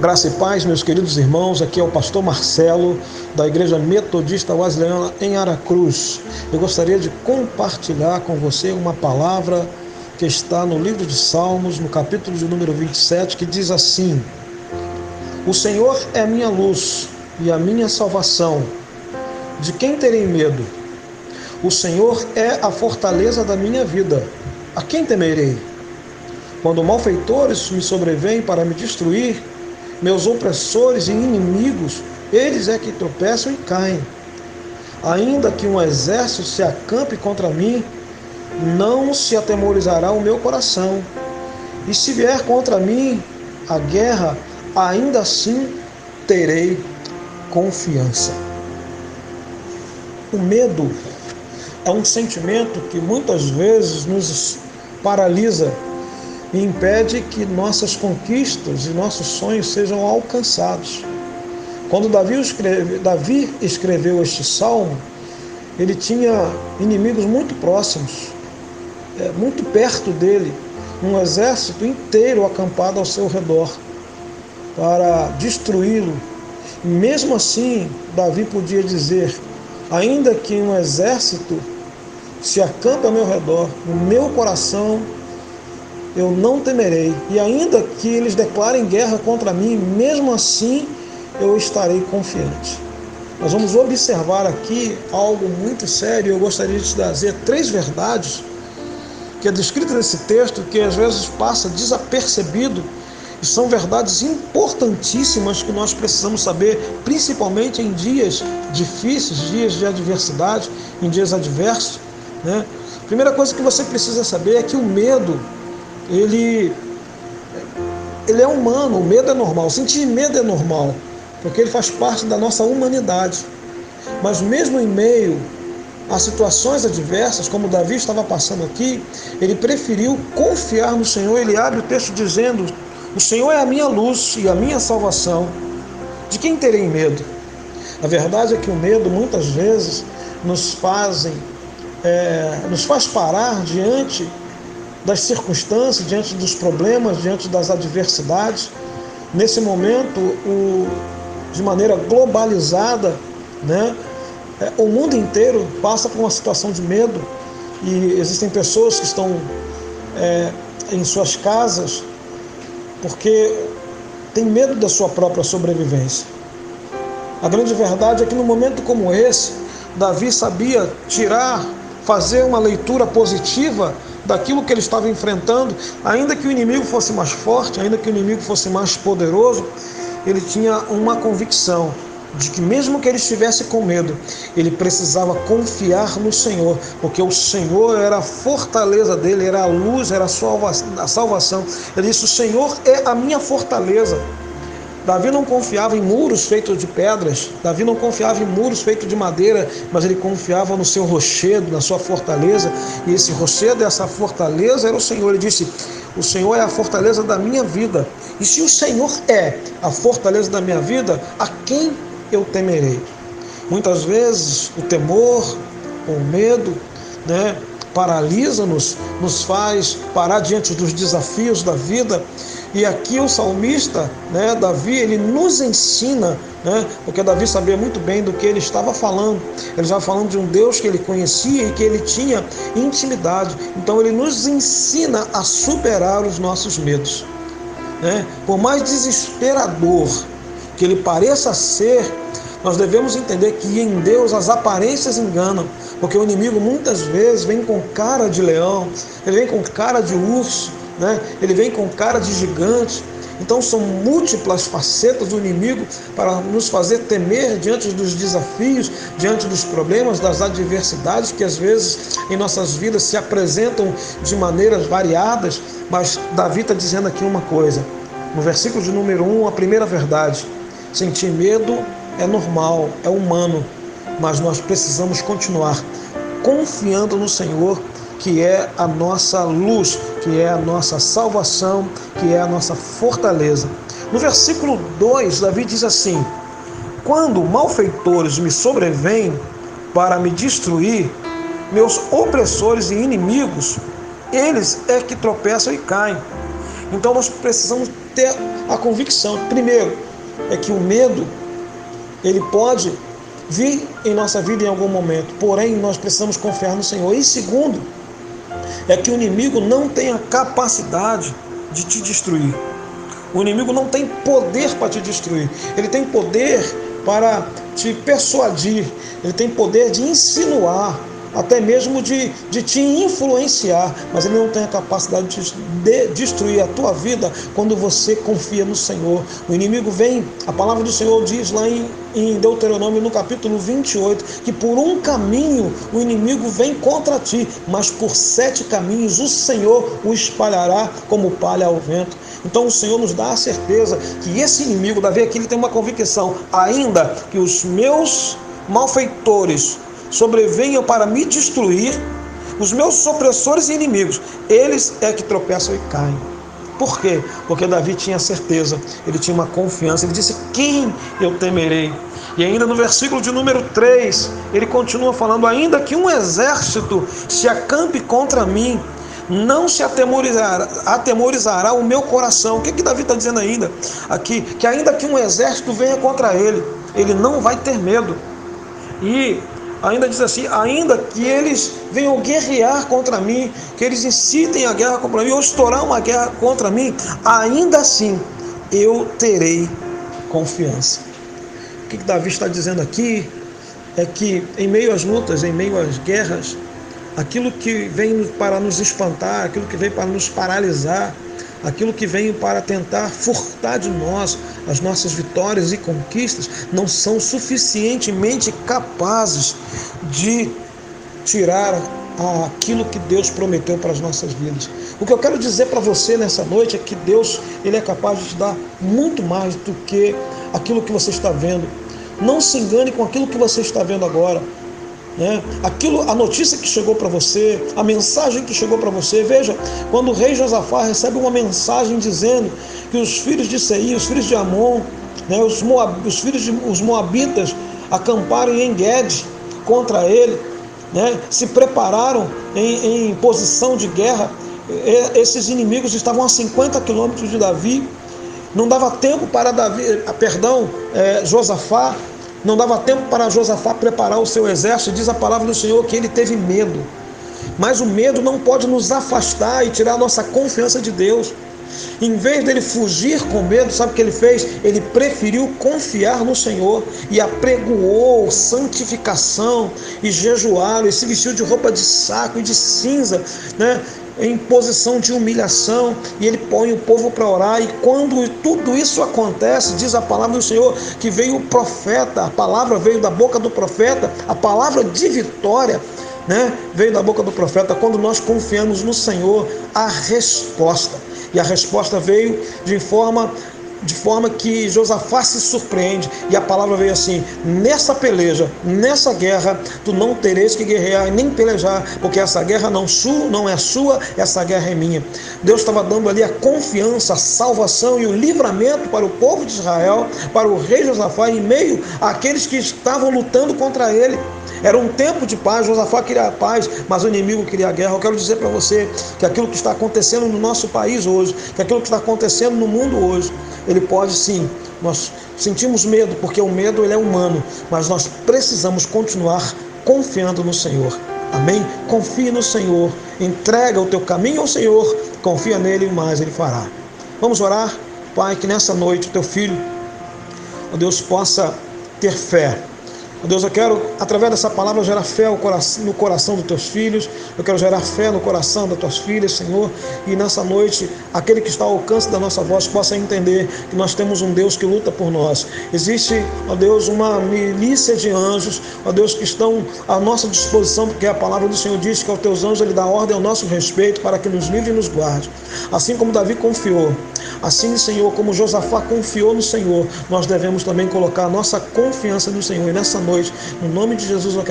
Graça e paz, meus queridos irmãos, aqui é o pastor Marcelo, da Igreja Metodista Wesleyana em Aracruz. Eu gostaria de compartilhar com você uma palavra que está no livro de Salmos, no capítulo de número 27, que diz assim: O Senhor é a minha luz e a minha salvação. De quem terei medo? O Senhor é a fortaleza da minha vida. A quem temerei? Quando malfeitores me sobrevêm para me destruir, meus opressores e inimigos, eles é que tropeçam e caem. Ainda que um exército se acampe contra mim, não se atemorizará o meu coração. E se vier contra mim a guerra, ainda assim terei confiança. O medo é um sentimento que muitas vezes nos paralisa e impede que nossas conquistas e nossos sonhos sejam alcançados. Quando Davi escreveu este salmo, ele tinha inimigos muito próximos, muito perto dele, um exército inteiro acampado ao seu redor para destruí-lo. E mesmo assim, Davi podia dizer: ainda que um exército se acampe ao meu redor, no meu coração eu não temerei, e ainda que eles declarem guerra contra mim, mesmo assim eu estarei confiante. Nós vamos observar aqui algo muito sério. Eu gostaria de te trazer 3 verdades que é descrito nesse texto, que às vezes passa desapercebido, e são verdades importantíssimas que nós precisamos saber, principalmente em dias difíceis, dias de adversidade, em dias adversos, né? Primeira coisa que você precisa saber é que o medo ele é humano. O medo é normal, sentir medo é normal, porque ele faz parte da nossa humanidade. Mas mesmo em meio a situações adversas, como Davi estava passando aqui, ele preferiu confiar no Senhor. Ele abre o texto dizendo: o Senhor é a minha luz e a minha salvação. De quem terei medo? A verdade é que o medo muitas vezes nos faz parar diante das circunstâncias, diante dos problemas, diante das adversidades. Nesse momento, de maneira globalizada, né, o mundo inteiro passa por uma situação de medo, e existem pessoas que estão em suas casas porque têm medo da sua própria sobrevivência. A grande verdade é que num momento como esse, Davi sabia fazer uma leitura positiva daquilo que ele estava enfrentando. Ainda que o inimigo fosse mais forte, ainda que o inimigo fosse mais poderoso, ele tinha uma convicção de que mesmo que ele estivesse com medo, ele precisava confiar no Senhor, porque o Senhor era a fortaleza dele, era a luz, era a salvação. Ele disse: o Senhor é a minha fortaleza. Davi não confiava em muros feitos de pedras, Davi não confiava em muros feitos de madeira, mas ele confiava no seu rochedo, na sua fortaleza, e esse rochedo, essa fortaleza era o Senhor. Ele disse: o Senhor é a fortaleza da minha vida. E se o Senhor é a fortaleza da minha vida, a quem eu temerei? Muitas vezes o temor, o medo, né, paralisa-nos, nos faz parar diante dos desafios da vida. E aqui o salmista, né, Davi, ele nos ensina, né, porque Davi sabia muito bem do que ele estava falando. Ele estava falando de um Deus que ele conhecia e que ele tinha intimidade. Então ele nos ensina a superar os nossos medos, né? Por mais desesperador que ele pareça ser, nós devemos entender que em Deus as aparências enganam, porque o inimigo muitas vezes vem com cara de leão, ele vem com cara de urso, né? Ele vem com cara de gigante. Então são múltiplas facetas do inimigo para nos fazer temer diante dos desafios, diante dos problemas, das adversidades que às vezes em nossas vidas se apresentam de maneiras variadas. Mas Davi está dizendo aqui uma coisa, no versículo de número 1, a primeira verdade: sentir medo é normal, é humano, mas nós precisamos continuar confiando no Senhor, que é a nossa luz, que é a nossa salvação, que é a nossa fortaleza. No versículo 2, Davi diz assim: quando malfeitores me sobrevêm para me destruir, meus opressores e inimigos, eles é que tropeçam e caem. Então nós precisamos ter a convicção, primeiro, é que o medo, ele pode vir em nossa vida em algum momento, porém nós precisamos confiar no Senhor. E segundo, é que o inimigo não tem a capacidade de te destruir. O inimigo não tem poder para te destruir. Ele tem poder para te persuadir. Ele tem poder de insinuar, até mesmo de te influenciar. Mas ele não tem a capacidade de destruir a tua vida quando você confia no Senhor. O inimigo vem, a palavra do Senhor diz lá em Deuteronômio, no capítulo 28, que por um caminho o inimigo vem contra ti, mas por 7 caminhos o Senhor o espalhará como palha ao vento. Então o Senhor nos dá a certeza que esse inimigo, Davi aqui ele tem uma convicção, ainda que os meus malfeitores sobrevenham para me destruir, os meus opressores e inimigos, eles é que tropeçam e caem. Por quê? Porque Davi tinha certeza, ele tinha uma confiança, ele disse: quem eu temerei? E ainda no versículo de número 3, ele continua falando: ainda que um exército se acampe contra mim, não se atemorizará o meu coração. O que Davi está dizendo ainda aqui? Que ainda que um exército venha contra ele, ele não vai ter medo. E ainda diz assim: ainda que eles venham guerrear contra mim, que eles incitem a guerra contra mim, ou estourar uma guerra contra mim, ainda assim eu terei confiança. O que Davi está dizendo aqui é que em meio às lutas, em meio às guerras, aquilo que vem para nos espantar, aquilo que vem para nos paralisar, aquilo que vem para tentar furtar de nós as nossas vitórias e conquistas, não são suficientemente capazes de tirar aquilo que Deus prometeu para as nossas vidas. O que eu quero dizer para você nessa noite é que Deus, ele é capaz de te dar muito mais do que aquilo que você está vendo. Não se engane com aquilo que você está vendo agora. A notícia que chegou para você, a mensagem que chegou para você. Veja, quando o rei Josafá recebe uma mensagem dizendo que os filhos de Seir, os filhos de Amon, os moabitas acamparam em En-Gedi contra ele, se prepararam em posição de guerra. Esses inimigos estavam a 50 quilômetros de Davi. Não dava tempo para Josafá. Não dava tempo para Josafá preparar o seu exército. Diz a palavra do Senhor que ele teve medo. Mas o medo não pode nos afastar e tirar a nossa confiança de Deus. Em vez dele fugir com medo, sabe o que ele fez? Ele preferiu confiar no Senhor e apregoou santificação e jejuaram e se vestiu de roupa de saco e de cinza, em posição de humilhação, e ele põe o povo para orar. E quando tudo isso acontece, diz a palavra do Senhor que veio o profeta, a palavra veio da boca do profeta, a palavra de vitória, veio da boca do profeta. Quando nós confiamos no Senhor, a resposta, e a resposta veio de forma que Josafá se surpreende, e a palavra veio assim: nessa peleja, nessa guerra, tu não tereis que guerrear e nem pelejar, porque essa guerra não é sua, essa guerra é minha. Deus estava dando ali a confiança, a salvação e o livramento para o povo de Israel, para o rei Josafá, em meio àqueles que estavam lutando contra ele. Era um tempo de paz, Josafá queria a paz, mas o inimigo queria a guerra. Eu quero dizer para você que aquilo que está acontecendo no nosso país hoje, que aquilo que está acontecendo no mundo hoje, ele pode sim, nós sentimos medo, porque o medo ele é humano, mas nós precisamos continuar confiando no Senhor. Amém? Confie no Senhor, entrega o teu caminho ao Senhor, confia nele e mais ele fará. Vamos orar? Pai, que nessa noite o teu filho, ó Deus, possa ter fé. Ó Deus, eu quero, através dessa palavra, gerar fé no coração dos teus filhos. Eu quero gerar fé no coração das tuas filhas, Senhor. E nessa noite, aquele que está ao alcance da nossa voz possa entender que nós temos um Deus que luta por nós. Existe, ó Deus, uma milícia de anjos, ó Deus, que estão à nossa disposição, porque a palavra do Senhor diz que aos teus anjos ele dá ordem ao nosso respeito para que nos livre e nos guarde. Assim como Davi confiou, assim, Senhor, como Josafá confiou no Senhor, nós devemos também colocar a nossa confiança no Senhor. E nessa noite, no nome de Jesus, eu quero